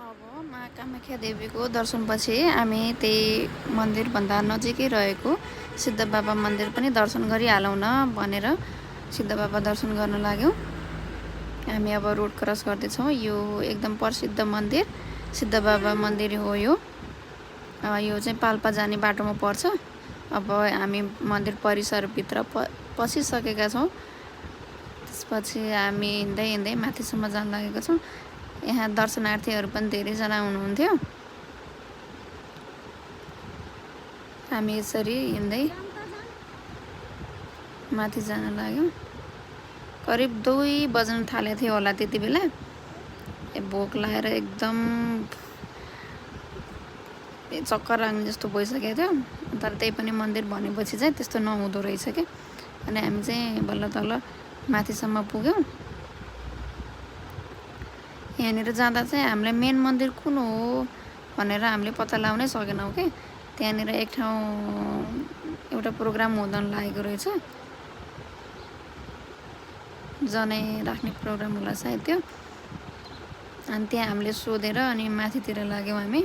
अब माँ कामाख्या देवीको दर्शनपछि हामी त्यही मन्दिरभन्दा नजिकै रहेको सिद्ध बाबा मन्दिर पनि दर्शन गरिहालौँ न भनेर सिद्ध बाबा दर्शन गर्न लाग्यौँ। हामी अब रोड क्रस गर्दैछौँ। यो एकदम प्रसिद्ध मन्दिर सिद्ध बाबा मन्दिर हो। यो चाहिँ पाल्पा जाने बाटोमा पर्छ। अब हामी मन्दिर परिसरभित्र पसिसकेका छौँ। त्यसपछि हामी हिँड्दै हिँड्दै माथिसम्म जान लागेका छौँ। यहाँ दर्शनार्थीहरू पनि धेरैजना हुनुहुन्थ्यो। हामी यसरी हिँड्दै माथि जान लाग्यौँ। करिब 2 बज्न थालेको थियो होला त्यति बेला। भोक लागेर एकदम चक्कर लाग्ने जस्तो भइसकेको थियो। तर त्यही पनि मन्दिर भनेपछि चाहिँ त्यस्तो नहुँदो रहेछ क्या। अनि हामी चाहिँ बल्ल तल्ल माथिसम्म पुग्यौँ। यहाँनिर जाँदा चाहिँ हामीलाई मेन मन्दिर कुन हो भनेर हामीले पत्ता लगाउनै सकेनौँ कि। त्यहाँनिर एक ठाउँ एउटा प्रोग्राम हुँदैन लागेको रहेछ। जनै राख्ने प्रोग्राम होला सायद त्यो। अनि त्यहाँ हामीले सोधेर अनि माथितिर लाग्यौँ हामी।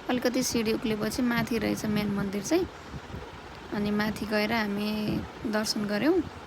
अलिकति सिडी उक्लेपछि माथि रहेछ मेन मन्दिर चाहिँ। अनि माथि गएर हामी दर्शन गऱ्यौँ।